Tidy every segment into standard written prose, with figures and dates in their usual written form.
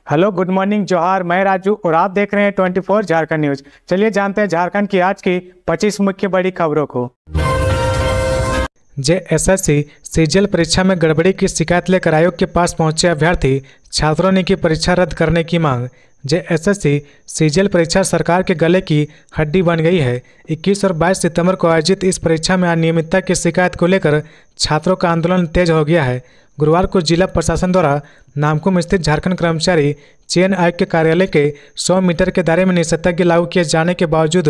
Hello, good morning, जोहार। मैं राजू और आप देख रहे हैं 24 झारखंड न्यूज। चलिए जानते हैं झारखंड की आज की 25 मुख्य बड़ी खबरों को। जेएसएससी सीजीएल परीक्षा में गड़बड़ी की शिकायत लेकर आयोग के पास पहुंचे अभ्यर्थी छात्रों ने की परीक्षा रद्द करने की मांग। जेएसएससी सीजीएल परीक्षा सरकार के गले की हड्डी बन गई है। 21 और 22 सितंबर को आयोजित इस परीक्षा में अनियमितता की शिकायत को लेकर छात्रों का आंदोलन तेज हो गया है। गुरुवार को जिला प्रशासन द्वारा नामकुम स्थित झारखंड कर्मचारी चयन आयोग के कार्यालय के 100 मीटर के दायरे में निषेधाज्ञा लागू किए जाने के बावजूद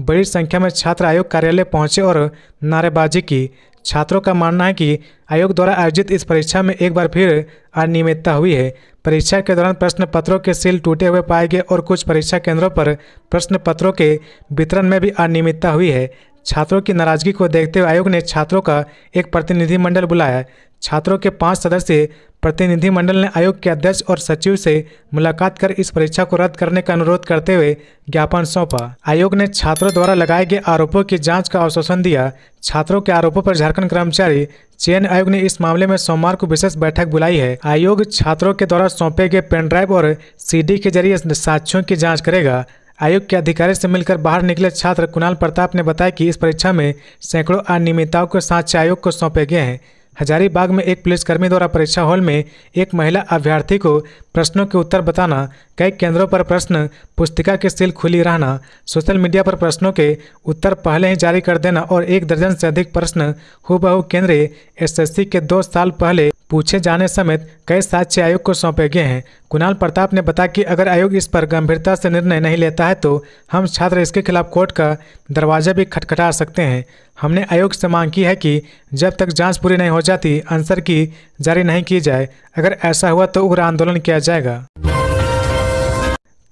बड़ी संख्या में छात्र आयोग कार्यालय पहुंचे और नारेबाजी की। छात्रों का मानना है कि आयोग द्वारा आयोजित इस परीक्षा में एक बार फिर अनियमितता हुई है। परीक्षा के दौरान प्रश्न पत्रों के सील टूटे हुए पाए गए और कुछ परीक्षा केंद्रों पर प्रश्न पत्रों के वितरण में भी अनियमितता हुई है। छात्रों की नाराजगी को देखते हुए आयोग ने छात्रों का एक प्रतिनिधिमंडल बुलाया। छात्रों के 5 सदस्यीय प्रतिनिधिमंडल ने आयोग के अध्यक्ष और सचिव से मुलाकात कर इस परीक्षा को रद्द करने का अनुरोध करते हुए ज्ञापन सौंपा। आयोग ने छात्रों द्वारा लगाए गए आरोपों की जांच का आश्वासन दिया। छात्रों के आरोपों पर झारखंड कर्मचारी चयन आयोग ने इस मामले में सोमवार को विशेष बैठक बुलाई है। आयोग छात्रों के द्वारा सौंपे गए पेन ड्राइव और सीडी के जरिए साक्ष्यों की जाँच करेगा। आयोग के अधिकारी से मिलकर बाहर निकले छात्र कुणाल प्रताप ने बताया कि इस परीक्षा में सैकड़ों अनियमितताओं के साक्ष्य आयोग को सौंपे गए हैं। हजारीबाग में एक पुलिसकर्मी द्वारा परीक्षा हॉल में एक महिला अभ्यर्थी को प्रश्नों के उत्तर बताना, कई केंद्रों पर प्रश्न पुस्तिका की सील खुली रहना, सोशल मीडिया पर प्रश्नों के उत्तर पहले ही जारी कर देना और 1 दर्जन से अधिक प्रश्न हूबहू केंद्रीय एसएससी के 2 साल पहले पूछे जाने समेत कई साक्ष्य आयोग को सौंपे गए हैं। कुणाल प्रताप ने बताया कि अगर आयोग इस पर गंभीरता से निर्णय नहीं लेता है तो हम छात्र इसके खिलाफ कोर्ट का दरवाजा भी खटखटा सकते हैं। हमने आयोग से मांग की है कि जब तक जांच पूरी नहीं हो जाती आंसर की जारी नहीं की जाए। अगर ऐसा हुआ तो उग्र आंदोलन किया जाएगा।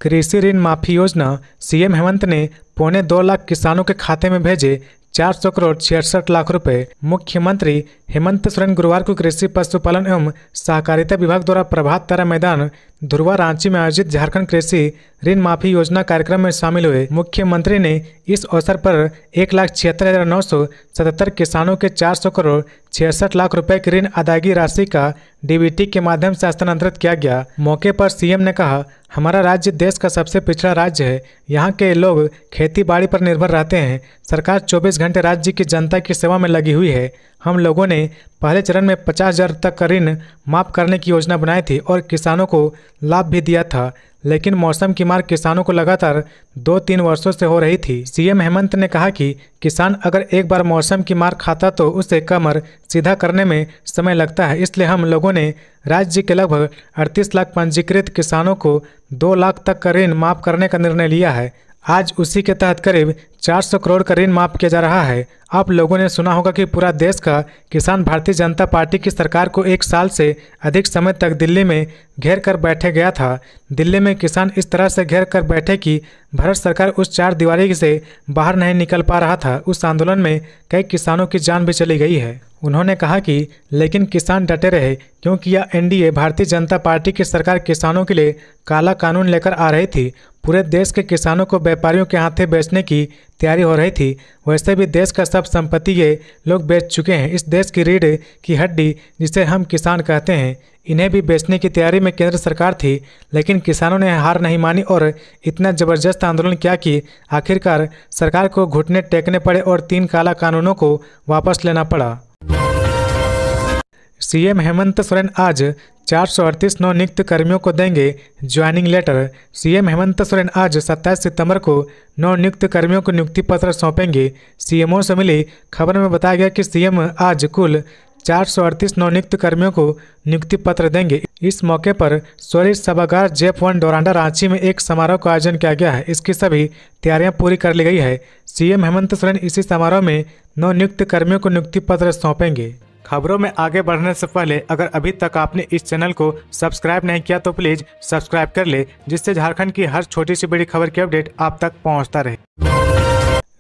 कृषि ऋण माफी योजना, सीएम हेमंत ने 2.25 लाख किसानों के खाते में भेजे 400 करोड़ 66 लाख रुपए। मुख्यमंत्री हेमंत सोरेन गुरुवार को कृषि पशुपालन एवं सहकारिता विभाग द्वारा प्रभात तारा मैदान धुरवा रांची में आयोजित झारखंड कृषि ऋण माफी योजना कार्यक्रम में शामिल हुए। मुख्यमंत्री ने इस अवसर पर 1,76,977 किसानों के 400 करोड़ 66 लाख रुपए की ऋण अदायगी राशि का डीबीटी के माध्यम से हस्तांतरित किया गया। मौके पर सीएम ने कहा, हमारा राज्य देश का सबसे पिछड़ा राज्य है। यहाँ के लोग खेती बाड़ी पर निर्भर रहते हैं। सरकार 24 घंटे राज्य की जनता की सेवा में लगी हुई है। हम लोगों ने पहले चरण में 50,000 तक का ऋण माफ करने की योजना बनाई थी और किसानों को लाभ भी दिया था, लेकिन मौसम की मार किसानों को लगातार 2-3 वर्षों से हो रही थी। सीएम हेमंत ने कहा कि किसान अगर एक बार मौसम की मार खाता तो उसे कमर सीधा करने में समय लगता है। इसलिए हम लोगों ने राज्य के लगभग 38 लाख पंजीकृत किसानों को 2 लाख तक का ऋण माफ करने का निर्णय लिया है। आज उसी के तहत करीब 400 करोड़ का ऋण माफ किया जा रहा है। आप लोगों ने सुना होगा कि पूरा देश का किसान भारतीय जनता पार्टी की सरकार को 1 साल से अधिक समय तक दिल्ली में घेर कर बैठे गया था। दिल्ली में किसान इस तरह से घेर कर बैठे कि भारत सरकार उस 4 दीवारी से बाहर नहीं निकल पा रहा था। उस आंदोलन में कई किसानों की जान भी चली गई है। उन्होंने कहा कि लेकिन किसान डटे रहे क्योंकि यह एनडीए भारतीय जनता पार्टी की सरकार किसानों के लिए काला कानून लेकर आ रही थी। पूरे देश के किसानों को व्यापारियों के हाथे बेचने की तैयारी हो रही थी। वैसे भी देश का सब संपत्ति ये लोग बेच चुके हैं। इस देश की रीढ़ की हड्डी जिसे हम किसान कहते हैं, इन्हें भी बेचने की तैयारी में केंद्र सरकार थी, लेकिन किसानों ने हार नहीं मानी और इतना जबरदस्त आंदोलन किया कि आखिरकार सरकार को घुटने टेकने पड़े और 3 काला कानूनों को वापस लेना पड़ा। सीएम हेमंत सोरेन आज 438 नवनियुक्त कर्मियों को देंगे joining letter. CM Hemant Soren आज 27 सितंबर को नवनियुक्त कर्मियों को नियुक्ति पत्र सौंपेंगे। सीएमओ से मिली खबर में बताया गया कि सीएम आज कुल 438 नवनियुक्त कर्मियों को नियुक्ति पत्र देंगे। इस मौके पर स्वरित सभागार जेफ1 डोरांडा रांची में एक समारोह का आयोजन किया गया है। इसकी सभी तैयारियां पूरी कर ली गई है। सीएम हेमंत सोरेन इसी समारोह में नवनियुक्त कर्मियों को नियुक्ति पत्र सौंपेंगे। खबरों में आगे बढ़ने से पहले अगर अभी तक आपने इस चैनल को सब्सक्राइब नहीं किया तो प्लीज सब्सक्राइब कर ले, जिससे झारखंड की हर छोटी सी बड़ी खबर की अपडेट आप तक पहुंचता रहे।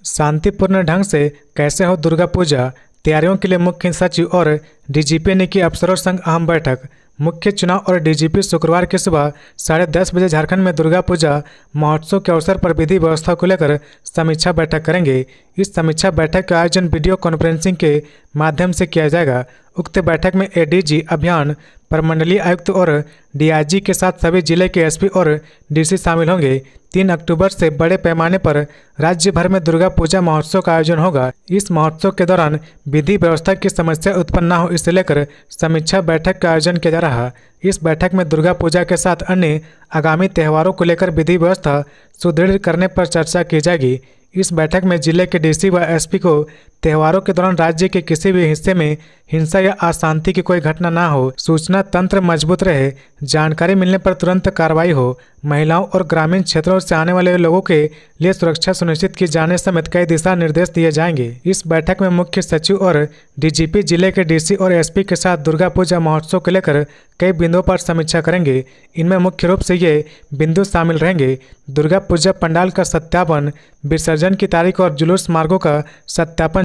शांतिपूर्ण ढंग से कैसे हो दुर्गा पूजा, तैयारियों के लिए मुख्य सचिव और डीजीपी ने की अफसरों संग अहम बैठक। मुख्य चुनाव और डीजीपी शुक्रवार की सुबह 10:30 बजे झारखंड में दुर्गा पूजा महोत्सव के अवसर पर विधि व्यवस्था को लेकर समीक्षा बैठक करेंगे। इस समीक्षा बैठक का आयोजन वीडियो कॉन्फ्रेंसिंग के माध्यम से किया जाएगा। उक्त बैठक में एडीजी अभियान, प्रमंडलीय आयुक्त और डीआईजी के साथ सभी जिले के एसपी और डीसी शामिल होंगे। 3 अक्टूबर से बड़े पैमाने पर राज्य भर में दुर्गा पूजा महोत्सव का आयोजन होगा। इस महोत्सव के दौरान विधि व्यवस्था की समस्या उत्पन्न न हो, इसे लेकर समीक्षा बैठक का आयोजन किया जा रहा। इस बैठक में दुर्गा पूजा के साथ अन्य आगामी त्योहारों को लेकर विधि व्यवस्था सुदृढ़ करने पर चर्चा की जाएगी। इस बैठक में जिले के डीसी व एसपी को त्योहारों के दौरान राज्य के किसी भी हिस्से में हिंसा या अशांति की कोई घटना ना हो, सूचना तंत्र मजबूत रहे, जानकारी मिलने पर तुरंत कार्रवाई हो, महिलाओं और ग्रामीण क्षेत्रों से आने वाले लोगों के लिए सुरक्षा सुनिश्चित की जाने समेत कई दिशा निर्देश दिए जाएंगे। इस बैठक में मुख्य सचिव और डीजीपी जिले के डीसी और एसपी के साथ दुर्गा पूजा महोत्सव को लेकर कई बिंदुओं पर समीक्षा करेंगे। इनमें मुख्य रूप से ये बिंदु शामिल रहेंगे: दुर्गा पूजा पंडाल का सत्यापन, विसर्जन की तारीख और जुलूस मार्गों का सत्यापन।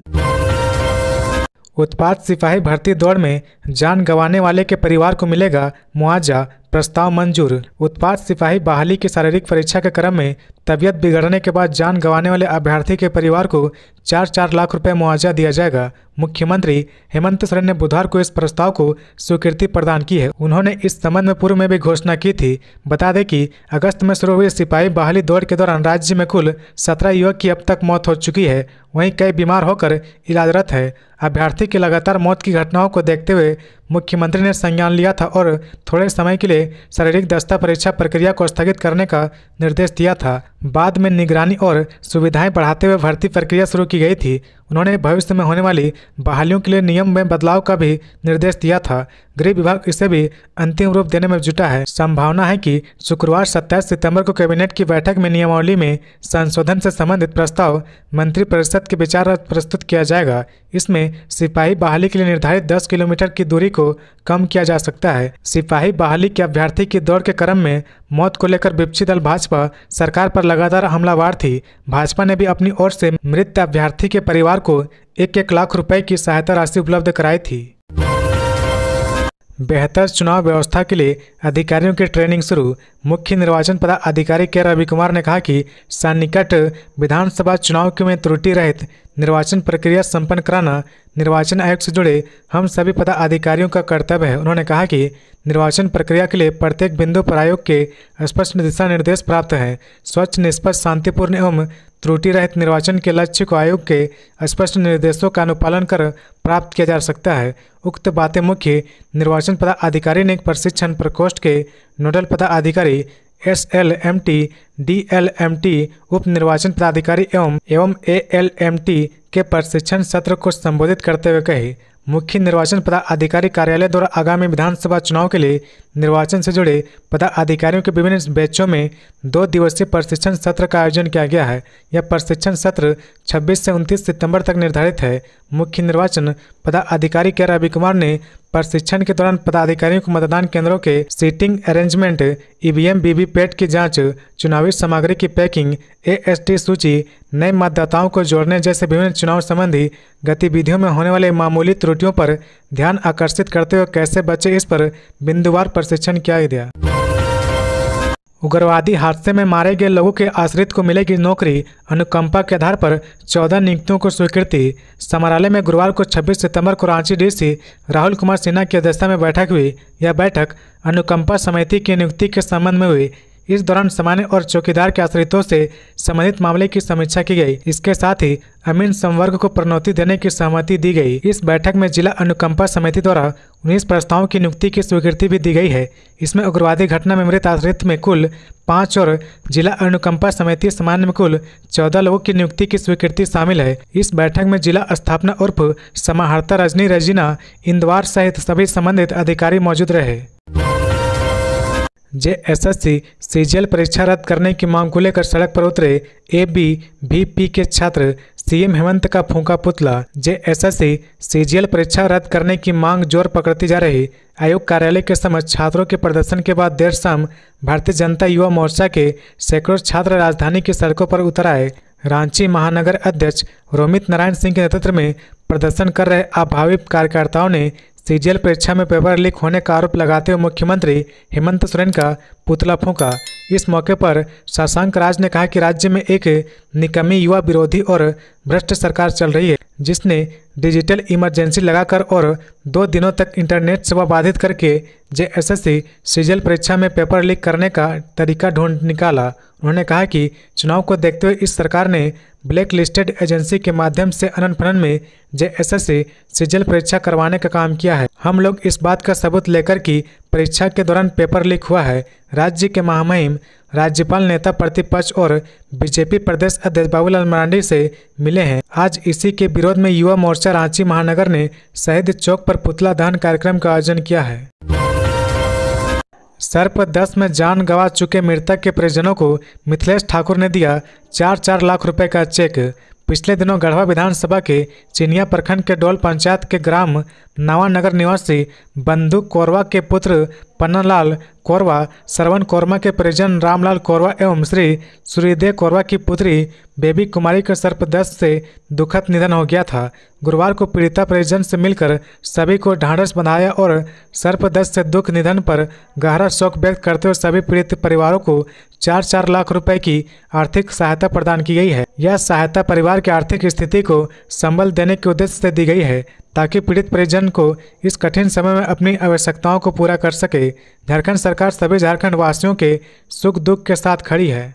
उत्पाद सिपाही भर्ती दौड़ में जान गंवाने वाले के परिवार को मिलेगा मुआवजा, प्रस्ताव मंजूर। उत्पाद सिपाही बहाली की शारीरिक परीक्षा के क्रम में तबीयत बिगड़ने के बाद जान गंवाने वाले अभ्यर्थी के परिवार को 4-4 लाख रुपए मुआवजा दिया जाएगा। मुख्यमंत्री हेमंत सोरेन ने बुधवार को इस प्रस्ताव को स्वीकृति प्रदान की है। उन्होंने इस संबंध में पूर्व में भी घोषणा की थी। बता दें कि अगस्त में शुरू हुई सिपाही बहाली दौड़ के दौरान राज्य में कुल 17 युवक की अब तक मौत हो चुकी है, वहीं कई बीमार होकर इलाजरत है। अभ्यर्थी की लगातार मौत की घटनाओं को देखते हुए मुख्यमंत्री ने संज्ञान लिया था और थोड़े समय के लिए शारीरिक दस्ता परीक्षा प्रक्रिया को स्थगित करने का निर्देश दिया था। बाद में निगरानी और सुविधाएं बढ़ाते हुए भर्ती प्रक्रिया शुरू की गई थी। उन्होंने भविष्य में होने वाली बहालियों के लिए नियम में बदलाव का भी निर्देश दिया था। गृह विभाग इसे भी अंतिम रूप देने में जुटा है। संभावना है कि शुक्रवार 27 सितंबर को कैबिनेट की बैठक में नियमावली में संशोधन से संबंधित प्रस्ताव मंत्रिपरिषद के विचार प्रस्तुत किया जाएगा। इसमें सिपाही बहाली के लिए निर्धारित 10 किलोमीटर की दूरी को कम किया जा सकता है। सिपाही बहाली के अभ्यर्थी की दौड़ के क्रम में मौत को लेकर विपक्षी दल भाजपा सरकार पर लगातार हमलावर थी। भाजपा ने भी अपनी ओर से मृत अभ्यर्थी के परिवार को 1-1 लाख रुपए की सहायता राशि उपलब्ध कराई थी। बेहतर चुनाव व्यवस्था के लिए अधिकारियों की ट्रेनिंग शुरू। मुख्य निर्वाचन पदाधिकारी के रवि कुमार ने कहा कि सन्निकट विधानसभा चुनाव में त्रुटि रहित निर्वाचन प्रक्रिया संपन्न कराना निर्वाचन आयोग से जुड़े हम सभी पदाधिकारियों का कर्तव्य है। उन्होंने कहा कि निर्वाचन प्रक्रिया के लिए प्रत्येक बिंदु पर आयोग के स्पष्ट दिशा निर्देश प्राप्त हैं। स्वच्छ, निष्पक्ष, शांतिपूर्ण एवं त्रुटि रहित निर्वाचन के लक्ष्य को आयोग के स्पष्ट निर्देशों का अनुपालन कर प्राप्त किया जा सकता है। उक्त बातें मुख्य निर्वाचन पदाधिकारी ने प्रशिक्षण प्रकोष्ठ के नोडल पदाधिकारी SLMT, DLMT, उप निर्वाचन पदाधिकारी एवं ALMT के प्रशिक्षण सत्र को संबोधित करते हुए कही। मुख्य निर्वाचन पदाधिकारी कार्यालय द्वारा आगामी विधानसभा चुनाव के लिए निर्वाचन से जुड़े पदाधिकारियों के विभिन्न बैचों में 2 दिवसीय प्रशिक्षण सत्र का आयोजन किया गया है। यह प्रशिक्षण सत्र 26 से 29 सितंबर तक निर्धारित है। मुख्य निर्वाचन पदाधिकारी के रवि कुमार ने प्रशिक्षण के दौरान पदाधिकारियों को मतदान केंद्रों के सीटिंग अरेंजमेंट, EVM वीवीपैट की जांच, चुनावी सामग्री की पैकिंग, AST सूची, नए मतदाताओं को जोड़ने जैसे विभिन्न चुनाव संबंधी गतिविधियों में होने वाले मामूली त्रुटियों पर ध्यान आकर्षित करते हुए कैसे बचे, इस पर बिंदुवार प्रशिक्षण किया गया। उग्रवादी हादसे में मारे गए लोगों के आश्रित को मिलेगी नौकरी। अनुकंपा के आधार पर 14 नियुक्तियों को स्वीकृति। समरालय में गुरुवार को 26 सितंबर को रांची डीसी राहुल कुमार सिन्हा की अध्यक्षता में बैठक हुई। यह बैठक अनुकंपा समिति की नियुक्ति के संबंध में हुई। इस दौरान सामान्य और चौकीदार के आश्रितों से संबंधित मामले की समीक्षा की गई। इसके साथ ही अमीन संवर्ग को प्रोन्नति देने की सहमति दी गई। इस बैठक में जिला अनुकंपा समिति द्वारा 19 प्रस्तावों की नियुक्ति की स्वीकृति भी दी गई है। इसमें उग्रवादी घटना में मृत आश्रित में कुल 5 और जिला अनुकंपा समिति सामान्य में कुल 14 लोगों की नियुक्ति की स्वीकृति शामिल है। इस बैठक में जिला स्थापना उर्फ समाहर्ता रजनी रजीना इंदवार सहित सभी संबंधित अधिकारी मौजूद रहे। JSSC CGL परीक्षा रद्द करने की मांग को लेकर सड़क पर उतरे ABVP के छात्र, CM हेमंत का फूंका पुतला। JSSC CGL परीक्षा रद्द करने की मांग जोर पकड़ती जा रही। आयोग कार्यालय के समक्ष छात्रों के प्रदर्शन के बाद देर शाम भारतीय जनता युवा मोर्चा के सैकड़ों छात्र राजधानी की सड़कों पर उतर आए। रांची महानगर अध्यक्ष रोमित नारायण सिंह के नेतृत्व में प्रदर्शन कर रहे अभावित कार्यकर्ताओं ने CGL परीक्षा में पेपर लीक होने का आरोप लगाते हुए मुख्यमंत्री हेमंत सोरेन का पुतला फूंका। इस मौके पर शशांक राज ने कहा कि राज्य में एक निकम्मी युवा विरोधी और भ्रष्ट सरकार चल रही है, जिसने डिजिटल इमरजेंसी लगाकर और 2 दिनों तक इंटरनेट सेवा बाधित करके जेएसएससी सीजीएल परीक्षा में पेपर लीक करने का तरीका ढूंढ निकाला। उन्होंने कहा कि चुनाव को देखते हुए इस सरकार ने ब्लैक लिस्टेड एजेंसी के माध्यम से अनन फनन में जेएसएससी सीजीएल परीक्षा करवाने का काम किया है। हम लोग इस बात का सबूत लेकर कि परीक्षा के दौरान पेपर लीक हुआ है। राज्य के महामहिम राज्यपाल नेता प्रतिपक्ष और बीजेपी प्रदेश अध्यक्ष बाबूलाल मरांडी से मिले हैं। आज इसी के विरोध में युवा मोर्चा रांची महानगर ने शहीद चौक पर पुतला दहन कार्यक्रम का आयोजन किया है। सर्पदंश में जान गंवा चुके मृतक के परिजनों को मिथिलेश ठाकुर ने दिया 4-4 लाख रुपए का चेक। पिछले दिनों गढ़वा विधानसभा के चिनिया प्रखंड के डोल पंचायत के ग्राम नावानगर निवासी बंधु कोरवा के पुत्र पन्नालाल कोरवा, श्रवण कोरमा के परिजन रामलाल कोरवा एवं श्री सूर्यदेव कोरवा की पुत्री बेबी कुमारी का सर्पदंश से दुखद निधन हो गया था। गुरुवार को पीड़िता परिजन से मिलकर सभी को ढांढस बंधाया और सर्पदंश से दुख निधन पर गहरा शोक व्यक्त करते हुए सभी पीड़ित परिवारों को 4-4 लाख रुपए की आर्थिक सहायता प्रदान की गई है। यह सहायता परिवार की आर्थिक स्थिति को संबल देने के उद्देश्य से दी गई है ताकि पीड़ित परिजन को इस कठिन समय में अपनी आवश्यकताओं को पूरा कर सके। झारखंड सरकार सभी झारखंड वासियों के सुख दुख के साथ खड़ी है।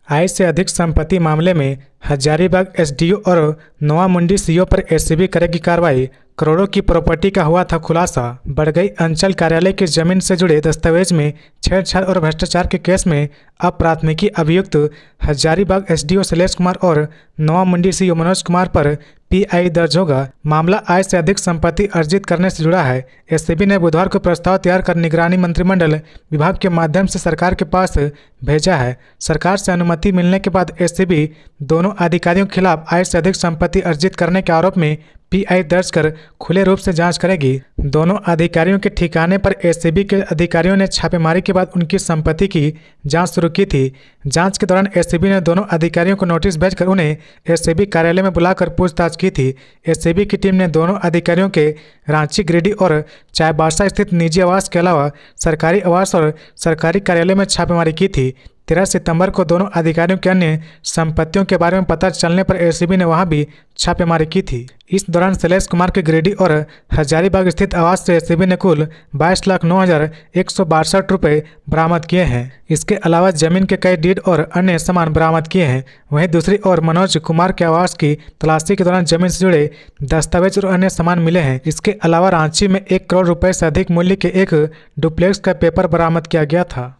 आय से अधिक संपत्ति मामले में हजारीबाग एसडीओ और नोआमुंडी सीओ पर एसीबी करेगी कार्रवाई। करोड़ों की प्रॉपर्टी का हुआ था खुलासा। बड़गई अंचल कार्यालय की जमीन से जुड़े दस्तावेज में छेड़छाड़ और भ्रष्टाचार के केस में अब प्राथमिकी अभियुक्त हजारीबाग एसडीओ शैलेश कुमार और नोआमुंडी सीओ मनोज कुमार पर पीआई दर्ज होगा। मामला आय से अधिक संपत्ति अर्जित करने से जुड़ा है। एसीबी ने बुधवार को प्रस्ताव तैयार कर निगरानी मंत्रिमंडल विभाग के माध्यम से सरकार के पास भेजा है। सरकार से अनुमति मिलने के बाद एसीबी दोनों अधिकारियों के खिलाफ आय से अधिक संपत्ति अर्जित करने के आरोप में पीआई दर्ज कर खुले रूप से जांच करेगी। दोनों अधिकारियों के ठिकाने पर एसीबी के अधिकारियों ने छापेमारी के बाद उनकी संपत्ति की जांच शुरू की थी। जांच के दौरान एसीबी ने दोनों अधिकारियों को नोटिस भेजकर उन्हें एसीबी कार्यालय में बुलाकर पूछताछ की थी। एसीबी की टीम ने दोनों अधिकारियों के रांची, गिरिडीह और चाईबासा स्थित निजी आवास के अलावा सरकारी आवास और सरकारी कार्यालय में छापेमारी की थी। 13 सितंबर को दोनों अधिकारियों के अन्य संपत्तियों के बारे में पता चलने पर एसीबी ने वहां भी छापेमारी की थी। इस दौरान शैलेश कुमार के गिरिडीह और हजारीबाग स्थित आवास से एसीबी ने कुल 22,09,162 रुपये बरामद किए हैं। इसके अलावा जमीन के कई डीड और अन्य सामान बरामद किए हैं। वहीं दूसरी ओर मनोज कुमार के आवास की तलाशी के दौरान जमीन से जुड़े दस्तावेज और अन्य सामान मिले हैं। इसके अलावा रांची में 1 करोड़ रुपए से अधिक मूल्य के एक डुप्लेक्स का पेपर बरामद किया गया था।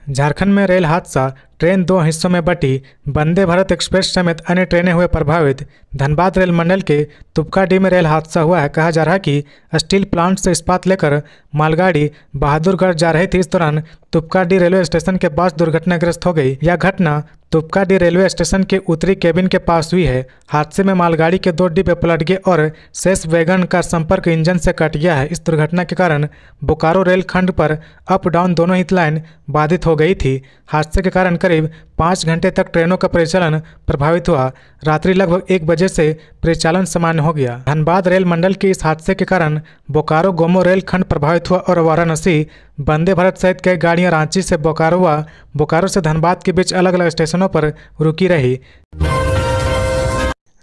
झारखंड में रेल हादसा, ट्रेन 2 हिस्सों में बटी। वंदे भारत एक्सप्रेस समेत अन्य ट्रेनें हुए प्रभावित। धनबाद रेल मंडल के तुपकाडीह में रेल हादसा हुआ है। कहा जा रहा है कि स्टील प्लांट से इस्पात लेकर मालगाड़ी बहादुरगढ़ जा रही थी। इस दौरान तुपकाडीह रेलवे स्टेशन के पास दुर्घटनाग्रस्त हो गई। यह घटना तुपकाडीह रेलवे स्टेशन के उत्तरी केबिन के पास हुई है। हादसे में मालगाड़ी के 2 डिब्बे पलट गए और शेष वैगन का संपर्क इंजन से कट गया है। इस दुर्घटना के कारण बोकारो रेलखंड पर अप डाउन दोनों ही लाइन बाधित हो गई थी। हादसे के कारण करीब 5 घंटे तक ट्रेनों का परिचालन प्रभावित हुआ। रात्रि लगभग 1 बजे से परिचालन सामान्य हो गया। धनबाद रेल मंडल के इस हादसे के कारण बोकारो गोमो रेलखंड प्रभावित हुआ और वाराणसी वंदे भारत सहित कई गाड़ियां रांची से बोकारो व बोकारो से धनबाद के बीच अलग अलग स्टेशनों पर रुकी रही।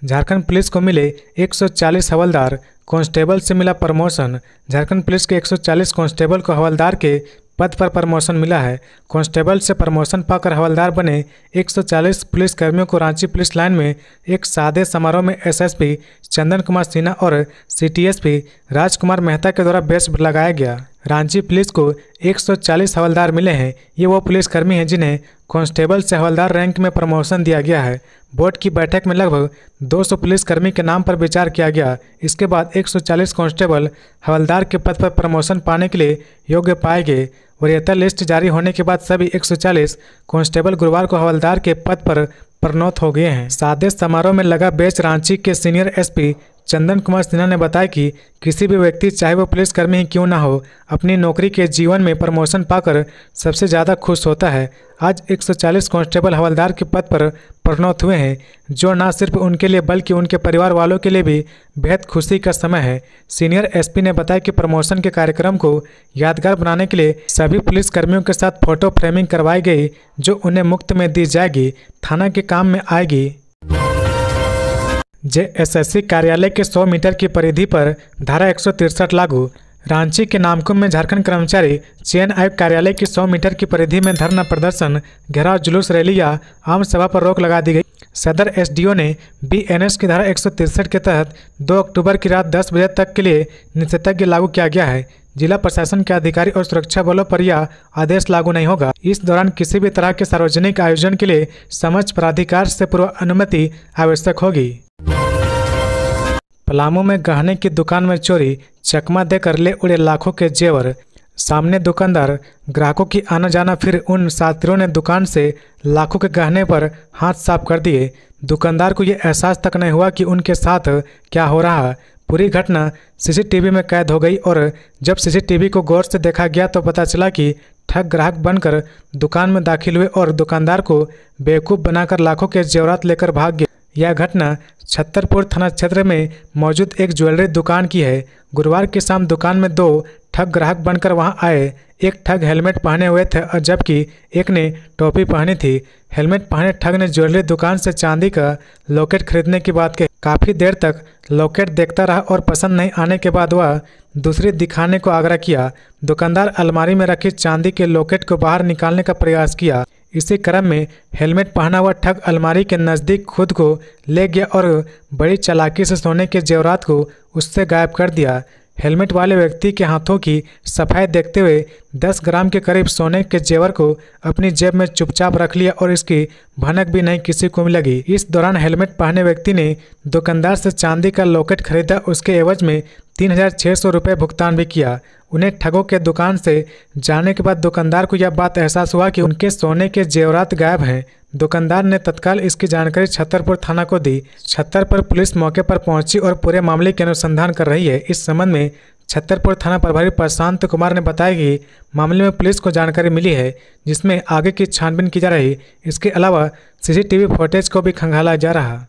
झारखंड पुलिस को मिले 140 हवलदार, कांस्टेबल से मिला प्रमोशन। झारखंड पुलिस के 140 कांस्टेबल को हवलदार के पद पर प्रमोशन मिला है। कांस्टेबल से प्रमोशन पाकर हवलदार बने 140 पुलिसकर्मियों को रांची पुलिस लाइन में एक सादे समारोह में एसएसपी चंदन कुमार सिन्हा और सीटीएसपी राजकुमार मेहता के द्वारा बेस लगाया गया। रांची पुलिस को 140 हवलदार मिले हैं। ये वो पुलिसकर्मी हैं जिन्हें कांस्टेबल से हवलदार रैंक में प्रमोशन दिया गया है। बोर्ड की बैठक में लगभग 200 पुलिसकर्मी के नाम पर विचार किया गया। इसके बाद 140 कांस्टेबल हवलदार के पद पर प्रमोशन पाने के लिए योग्य पाए गए। वरीयता लिस्ट जारी होने के बाद सभी 140 कांस्टेबल गुरुवार को हवलदार के पद पर प्रोन्नत हो गए हैं। सादे समारोह में लगा बेच रांची के सीनियर एसपी चंदन कुमार सिन्हा ने बताया कि किसी भी व्यक्ति चाहे वो पुलिसकर्मी ही क्यों ना हो, अपनी नौकरी के जीवन में प्रमोशन पाकर सबसे ज़्यादा खुश होता है। आज 140 कांस्टेबल हवलदार के पद पर प्रोन्नत हुए हैं, जो न सिर्फ उनके लिए बल्कि उनके परिवार वालों के लिए भी बेहद खुशी का समय है। सीनियर एसपी ने बताया कि प्रमोशन के कार्यक्रम को यादगार बनाने के लिए सभी पुलिसकर्मियों के साथ फोटो फ्रेमिंग करवाई गई, जो उन्हें मुफ्त में दी जाएगी, थाना के काम में आएगी। जेएसएससी कार्यालय के 100 मीटर की परिधि पर धारा 163 लागू। रांची के नामकुम में झारखंड कर्मचारी चयन आयोग कार्यालय की 100 मीटर की परिधि में धरना प्रदर्शन, घेराव, जुलूस, रैली या आम सभा पर रोक लगा दी गई। सदर एसडीओ ने बीएनएस की धारा 163 के तहत 2 अक्टूबर की रात 10 बजे तक के लिए निषेधाज्ञा लागू किया गया है। जिला प्रशासन के अधिकारी और सुरक्षा बलों पर यह आदेश लागू नहीं होगा। इस दौरान किसी भी तरह के सार्वजनिक आयोजन के लिए समक्ष प्राधिकार से पूर्व अनुमति आवश्यक होगी। पलामू में गहने की दुकान में चोरी, चकमा देकर ले उड़े लाखों के जेवर। सामने दुकानदार, ग्राहकों की आना जाना, फिर उन साथियों ने दुकान से लाखों के गहने पर हाथ साफ कर दिए। दुकानदार को ये एहसास तक नहीं हुआ कि उनके साथ क्या हो रहा। पूरी घटना सीसीटीवी में कैद हो गई और जब सीसीटीवी को गौर से देखा गया तो पता चला कि ठग ग्राहक बनकर दुकान में दाखिल हुए और दुकानदार को बेवकूफ़ बनाकर लाखों के जेवरात लेकर भाग गए। यह घटना छतरपुर थाना क्षेत्र में मौजूद एक ज्वेलरी दुकान की है। गुरुवार की शाम दुकान में 2 ठग ग्राहक बनकर वहां आए। एक ठग हेलमेट पहने हुए थे और जबकि एक ने टोपी पहनी थी। हेलमेट पहने ठग ने ज्वेलरी दुकान से चांदी का लॉकेट खरीदने की बात कही। काफ़ी देर तक लॉकेट देखता रहा और पसंद नहीं आने के बाद वह दूसरी दिखाने को आग्रह किया। दुकानदार अलमारी में रखी चांदी के लॉकेट को बाहर निकालने का प्रयास किया। इसी क्रम में हेलमेट पहना हुआ ठग अलमारी के नज़दीक खुद को ले गया और बड़ी चालाकी से सोने के जेवरात को उससे गायब कर दिया। हेलमेट वाले व्यक्ति के हाथों की सफाई देखते हुए 10 ग्राम के करीब सोने के जेवर को अपनी जेब में चुपचाप रख लिया और इसकी भनक भी नहीं किसी को लगी। इस दौरान हेलमेट पहने व्यक्ति ने दुकानदार से चांदी का लॉकेट खरीदा। उसके एवज में 3600 रुपये भुगतान भी किया। उन्हें ठगों के दुकान से जाने के बाद दुकानदार को यह बात एहसास हुआ कि उनके सोने के जेवरात गायब हैं। दुकानदार ने तत्काल इसकी जानकारी छतरपुर थाना को दी। छतरपुर पुलिस मौके पर पहुंची और पूरे मामले की अनुसंधान कर रही है। इस संबंध में छतरपुर थाना प्रभारी प्रशांत कुमार ने बताया कि मामले में पुलिस को जानकारी मिली है जिसमें आगे की छानबीन की जा रही। इसके अलावा सीसीटीवी फुटेज को भी खंगाला जा रहा।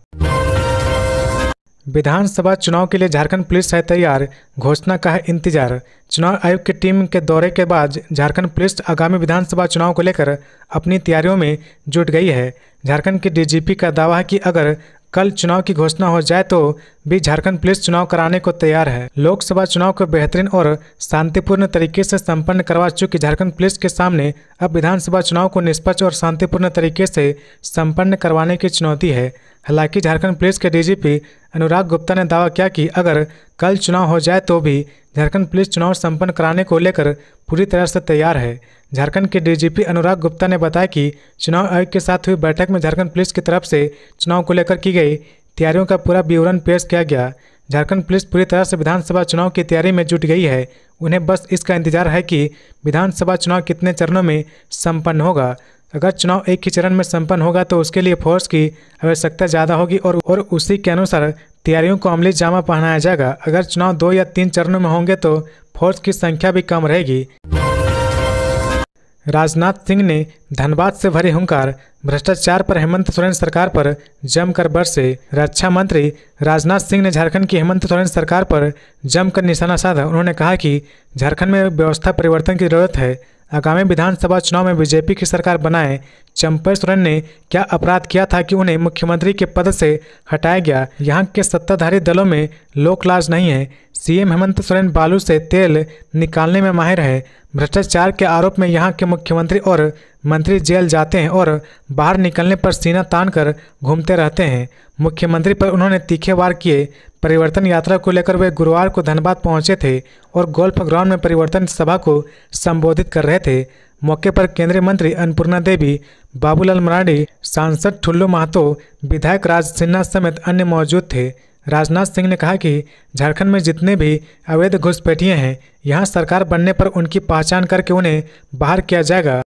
विधानसभा चुनाव के लिए झारखंड पुलिस है तैयार, घोषणा का है इंतजार। चुनाव आयोग की टीम के दौरे के बाद झारखंड पुलिस आगामी विधानसभा चुनाव को लेकर अपनी तैयारियों में जुट गई है। झारखंड के डीजीपी का दावा है कि अगर कल चुनाव की घोषणा हो जाए तो भी झारखंड पुलिस चुनाव कराने को तैयार है। लोकसभा चुनाव को बेहतरीन और शांतिपूर्ण तरीके से संपन्न करवा चुकी झारखंड पुलिस के सामने अब विधानसभा चुनाव को निष्पक्ष और शांतिपूर्ण तरीके से संपन्न करवाने की चुनौती है। हालांकि झारखंड पुलिस के डीजीपी अनुराग गुप्ता ने दावा किया कि अगर कल चुनाव हो जाए तो भी झारखंड पुलिस चुनाव संपन्न कराने को लेकर पूरी तरह से तैयार है। झारखंड के डीजीपी अनुराग गुप्ता ने बताया कि चुनाव आयोग के साथ हुई बैठक में झारखंड पुलिस की तरफ से चुनाव को लेकर की गई तैयारियों का पूरा विवरण पेश किया गया। झारखंड पुलिस पूरी तरह से विधानसभा चुनाव की तैयारी में जुट गई है। उन्हें बस इसका इंतजार है कि विधानसभा चुनाव कितने चरणों में संपन्न होगा। अगर चुनाव एक ही चरण में संपन्न होगा तो उसके लिए फोर्स की आवश्यकता ज़्यादा होगी और उसी के अनुसार तैयारियों को अमली जामा पहनाया जाएगा। अगर चुनाव 2 या 3 चरणों में होंगे तो फोर्स की संख्या भी कम रहेगी। राजनाथ सिंह ने धनबाद से भरी हुंकार, भ्रष्टाचार पर हेमंत सोरेन सरकार पर जमकर बरसे। रक्षा मंत्री राजनाथ सिंह ने झारखंड की हेमंत सोरेन सरकार पर जमकर निशाना साधा। उन्होंने कहा कि झारखंड में व्यवस्था परिवर्तन की जरूरत है। आगामी विधानसभा चुनाव में बीजेपी की सरकार बनाए। चंपई सोरेन ने क्या अपराध किया था कि उन्हें मुख्यमंत्री के पद से हटाया गया। यहाँ के सत्ताधारी दलों में लोकलाज नहीं है। सीएम हेमंत सोरेन बालू से तेल निकालने में माहिर है। भ्रष्टाचार के आरोप में यहाँ के मुख्यमंत्री और मंत्री जेल जाते हैं और बाहर निकलने पर सीना तान कर घूमते रहते हैं। मुख्यमंत्री पर उन्होंने तीखे वार किए। परिवर्तन यात्रा को लेकर वे गुरुवार को धनबाद पहुंचे थे और गोल्फ ग्राउंड में परिवर्तन सभा को संबोधित कर रहे थे। मौके पर केंद्रीय मंत्री अन्नपूर्णा देवी, बाबूलाल मरांडी, सांसद ठुल्लू महतो, विधायक राज सिन्हा समेत अन्य मौजूद थे। राजनाथ सिंह ने कहा कि झारखंड में जितने भी अवैध घुसपैठिए हैं, यहां सरकार बनने पर उनकी पहचान करके उन्हें बाहर किया जाएगा।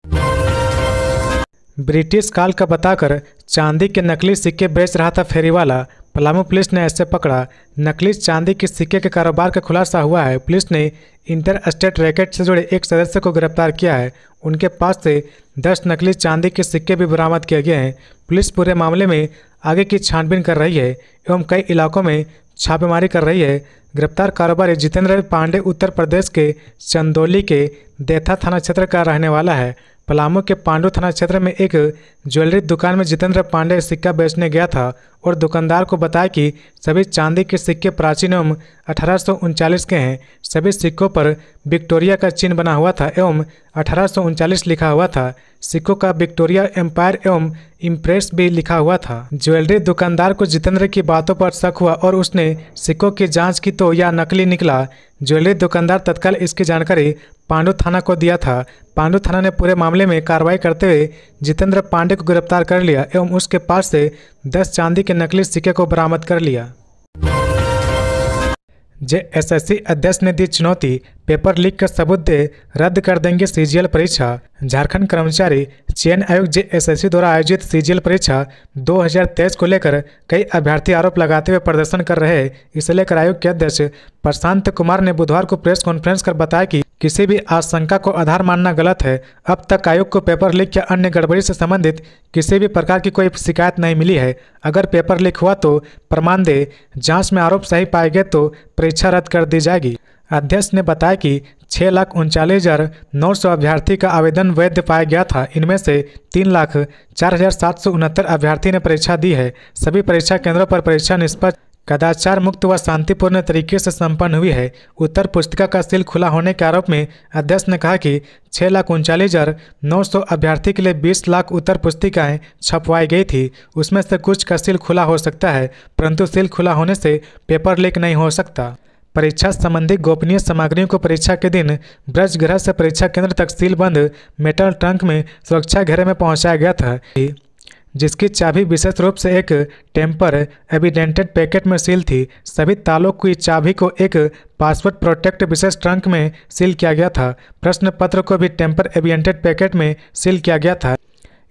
ब्रिटिश काल का बताकर चांदी के नकली सिक्के बेच रहा था फेरीवाला, पलामू पुलिस ने ऐसे पकड़ा। नकली चांदी के सिक्के के कारोबार का खुलासा हुआ है। पुलिस ने इंटर स्टेट रैकेट से जुड़े एक सदस्य को गिरफ्तार किया है। उनके पास से 10 नकली चांदी के सिक्के भी बरामद किए गए हैं। पुलिस पूरे मामले में आगे की छानबीन कर रही है एवं कई इलाकों में छापेमारी कर रही है। गिरफ्तार कारोबारी जितेंद्र पांडे उत्तर प्रदेश के चंदौली के देथा थाना क्षेत्र का रहने वाला है। पलामू के पांडु थाना क्षेत्र में एक ज्वेलरी दुकान में जितेंद्र पांडे सिक्का बेचने गया था और दुकानदार को बताया कि सभी चांदी के सिक्के प्राचीन एवं 1839 के हैं। सभी सिक्कों पर विक्टोरिया का चिन्ह बना हुआ था एवं 1839 लिखा हुआ था। सिक्कों का विक्टोरिया एम्पायर एवं इम्प्रेस भी लिखा हुआ था। ज्वेलरी दुकानदार को जितेंद्र की बातों पर शक हुआ और उसने सिक्कों की जांच की तो यह नकली निकला। ज्वेलरी दुकानदार तत्काल इसकी जानकारी पांडु थाना को दिया था। पांडु थाना ने पूरे मामले में कार्रवाई करते हुए जितेंद्र पांडे को गिरफ्तार कर लिया एवं उसके पास से 10 चांदी के नकली सिक्के को बरामद कर लिया। जेएसएससी अध्यक्ष ने दी चुनौती, पेपर लीक का सबूत दे रद्द कर देंगे सीजीएल परीक्षा। झारखंड कर्मचारी चयन आयोग जेएसएससी द्वारा आयोजित सीजीएल परीक्षा 2023 को लेकर कई अभ्यर्थी आरोप लगाते हुए प्रदर्शन कर रहे हैं। इसे लेकर आयोग के अध्यक्ष प्रशांत कुमार ने बुधवार को प्रेस कॉन्फ्रेंस कर बताया कि किसी भी आशंका को आधार मानना गलत है। अब तक आयोग को पेपर लीक या अन्य गड़बड़ी से संबंधित किसी भी प्रकार की कोई शिकायत नहीं मिली है। अगर पेपर लीक हुआ तो प्रमाण दे, जांच में आरोप सही पाए गए तो परीक्षा रद्द कर दी जाएगी। अध्यक्ष ने बताया कि 6,39,900 अभ्यर्थी का आवेदन वैध पाया गया था। इनमें से 3,04,769 अभ्यर्थी ने परीक्षा दी है। सभी परीक्षा केंद्रों पर परीक्षा निष्पक्ष, कदाचार मुक्त व शांतिपूर्ण तरीके से संपन्न हुई है। उत्तर पुस्तिका का सील खुला होने के आरोप में अध्यक्ष ने कहा कि 6,39,900 अभ्यर्थी के लिए 20 लाख उत्तर पुस्तिकाएं छपवाई गई थी। उसमें से कुछ का सील खुला हो सकता है, परंतु सील खुला होने से पेपर लीक नहीं हो सकता। परीक्षा संबंधी गोपनीय सामग्रियों को परीक्षा के दिन ब्रजगृह से परीक्षा केंद्र तक सील बंद मेटल ट्रंक में सुरक्षा घेरे में पहुंचाया गया था, जिसकी चाबी विशेष रूप से एक टेम्पर एविडेंटेड पैकेट में सील थी। सभी तालों की चाबी को एक पासवर्ड प्रोटेक्ट विशेष ट्रंक में सील किया गया था। प्रश्न पत्र को भी टेम्पर एविडेंटेड पैकेट में सील किया गया था।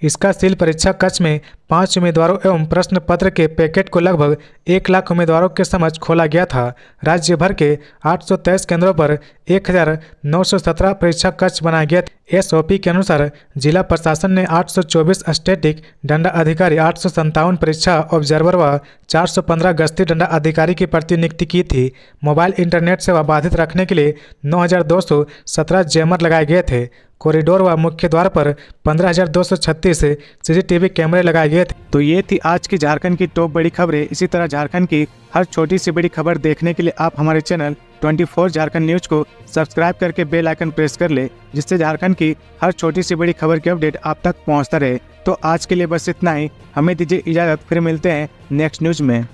इसका सील परीक्षा कक्ष में 5 उम्मीदवारों एवं प्रश्न पत्र के पैकेट को लगभग 1 लाख उम्मीदवारों के समक्ष खोला गया था। राज्य भर के 823 केंद्रों पर 1,917 परीक्षा कक्ष बनाए गए थे। एसओपी के अनुसार जिला प्रशासन ने 824 स्टैटिक डंडा अधिकारी, 857 परीक्षा ऑब्जर्वर व 415 गश्ती डंडा अधिकारी की प्रतिनियुक्ति की थी। मोबाइल इंटरनेट सेवा बाधित रखने के लिए 9,217 जैमर लगाए गए थे। कॉरिडोर व मुख्य द्वार पर 15,236 सीसीटीवी कैमरे लगाए गए थे। तो ये थी आज की झारखंड की टॉप बड़ी खबरें। इसी तरह झारखंड की हर छोटी सी बड़ी खबर देखने के लिए आप हमारे चैनल 24 झारखंड न्यूज को सब्सक्राइब करके बेल आइकन प्रेस कर ले, जिससे झारखंड की हर छोटी सी बड़ी खबर की अपडेट आप तक पहुंचता रहे। तो आज के लिए बस इतना ही। हमें दीजिए इजाजत, फिर मिलते हैं नेक्स्ट न्यूज में।